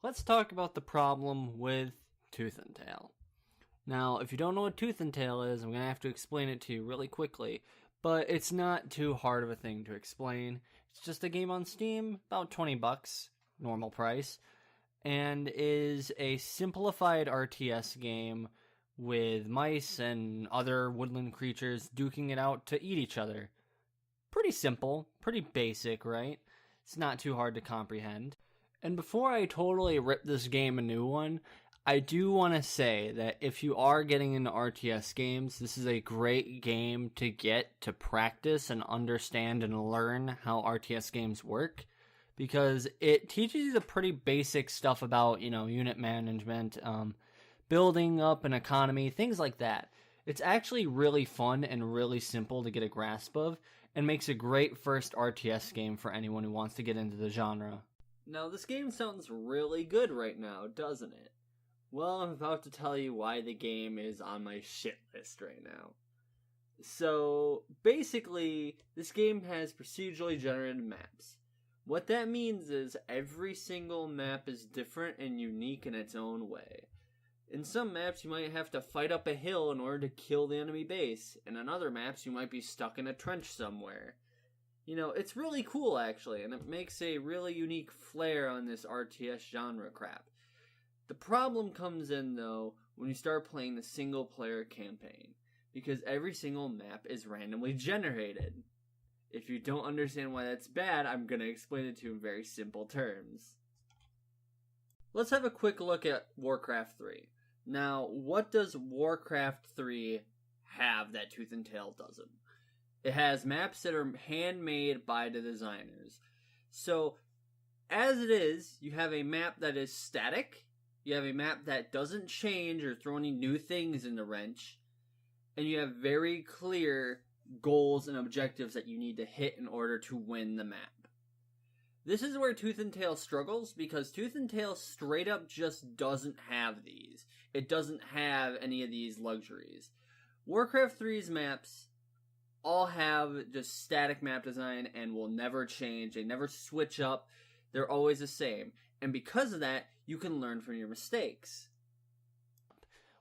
Let's talk about the problem with Tooth and Tail. Now, if you don't know what Tooth and Tail is, I'm going to have to explain it to you really quickly, but it's not too hard of a thing to explain. It's just a game on Steam, about $20, normal price, and is a simplified RTS game with mice and other woodland creatures duking it out to eat each other. Pretty simple, pretty basic, right? It's not too hard to comprehend. And before I totally rip this game a new one, I do want to say that if you are getting into RTS games, this is a great game to get to practice and understand and learn how RTS games work, because it teaches you the pretty basic stuff about, unit management, building up an economy, things like that. It's actually really fun and really simple to get a grasp of, and makes a great first RTS game for anyone who wants to get into the genre. Now, this game sounds really good right now, doesn't it? Well, I'm about to tell you why the game is on my shit list right now. So, basically, this game has procedurally generated maps. What that means is every single map is different and unique in its own way. In some maps, you might have to fight up a hill in order to kill the enemy base, and on other maps, you might be stuck in a trench somewhere. It's really cool, actually, and it makes a really unique flair on this RTS genre crap. The problem comes in, though, when you start playing the single-player campaign, because every single map is randomly generated. If you don't understand why that's bad, I'm going to explain it to you in very simple terms. Let's have a quick look at Warcraft 3. Now, what does Warcraft 3 have that Tooth and Tail doesn't? It has maps that are handmade by the designers. So, as it is, you have a map that is static, you have a map that doesn't change or throw any new things in the wrench, and you have very clear goals and objectives that you need to hit in order to win the map. This is where Tooth and Tail struggles, because Tooth and Tail straight up just doesn't have these. It doesn't have any of these luxuries. Warcraft 3's maps all have just static map design and will never change. They never switch up. They're always the same. And because of that, you can learn from your mistakes.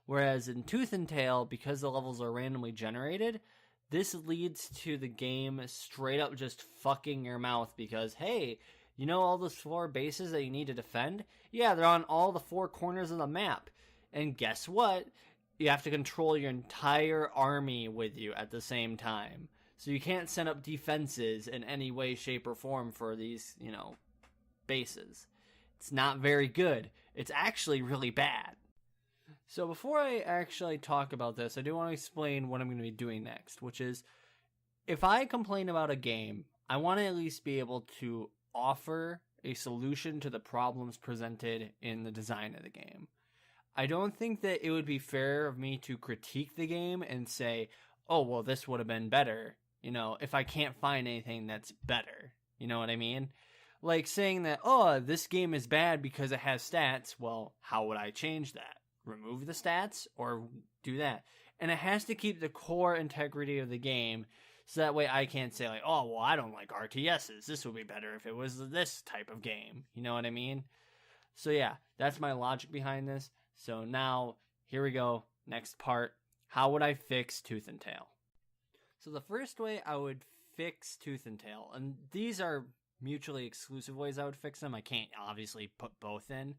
Whereas in Tooth and Tail, because the levels are randomly generated, this leads to the game straight up just fucking your mouth because, hey, you know all those 4 bases that you need to defend? Yeah, they're on all the 4 corners of the map. And guess what? You have to control your entire army with you at the same time. So you can't set up defenses in any way, shape, or form for these, bases. It's not very good. It's actually really bad. So before I actually talk about this, I do want to explain what I'm going to be doing next, which is, if I complain about a game, I want to at least be able to offer a solution to the problems presented in the design of the game. I don't think that it would be fair of me to critique the game and say, oh, well, this would have been better, if I can't find anything that's better. You know what I mean? Like saying that, oh, this game is bad because it has stats. Well, how would I change that? Remove the stats or do that? And it has to keep the core integrity of the game, so that way I can't say like, oh, well, I don't like RTSs. This would be better if it was this type of game. You know what I mean? So yeah, that's my logic behind this. So now, here we go. Next part. How would I fix Tooth and Tail? So the first way I would fix Tooth and Tail, and these are mutually exclusive ways I would fix them. I can't obviously put both in.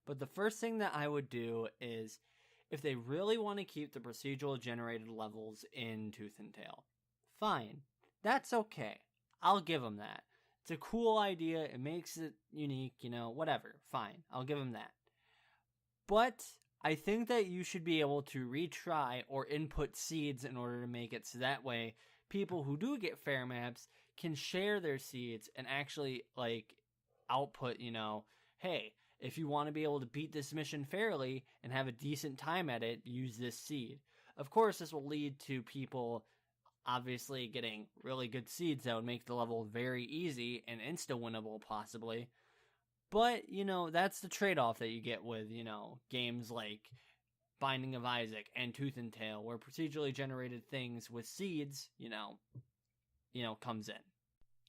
But the first thing that I would do is, if they really want to keep the procedural generated levels in Tooth and Tail, fine. That's okay. I'll give them that. It's a cool idea. It makes it unique, whatever. Fine. I'll give them that. But I think that you should be able to retry or input seeds in order to make it so that way people who do get fair maps can share their seeds and actually output, hey, if you want to be able to beat this mission fairly and have a decent time at it, use this seed. Of course, this will lead to people obviously getting really good seeds that would make the level very easy and insta-winnable possibly. But, that's the trade-off that you get with, games like Binding of Isaac and Tooth and Tail, where procedurally generated things with seeds, comes in.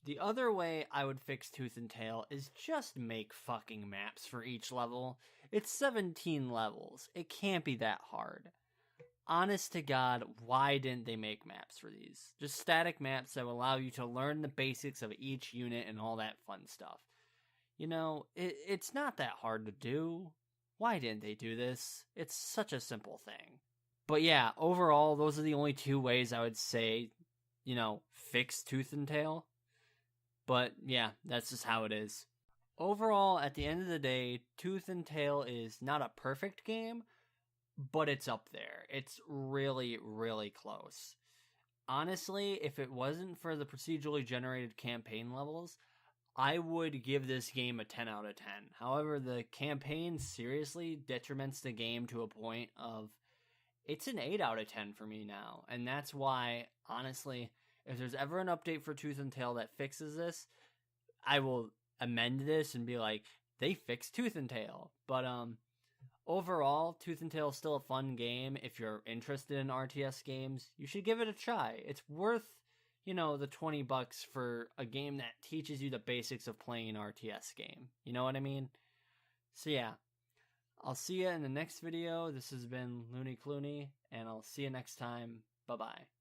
The other way I would fix Tooth and Tail is just make fucking maps for each level. It's 17 levels. It can't be that hard. Honest to God, why didn't they make maps for these? Just static maps that will allow you to learn the basics of each unit and all that fun stuff. You know, it's not that hard to do. Why didn't they do this? It's such a simple thing. But yeah, overall, those are the only two ways I would say, fix Tooth and Tail. But yeah, that's just how it is. Overall, at the end of the day, Tooth and Tail is not a perfect game, but it's up there. It's really, really close. Honestly, if it wasn't for the procedurally generated campaign levels, I would give this game a 10 out of 10. However, the campaign seriously detriments the game to a point of it's an 8 out of 10 for me now. And that's why, honestly, if there's ever an update for Tooth and Tail that fixes this, I will amend this and be like, they fixed Tooth and Tail. But overall, Tooth and Tail is still a fun game. If you're interested in RTS games, you should give it a try. It's worth, the $20 for a game that teaches you the basics of playing an RTS game. You know what I mean? So yeah, I'll see you in the next video. This has been Looney Clooney, and I'll see you next time. Bye-bye.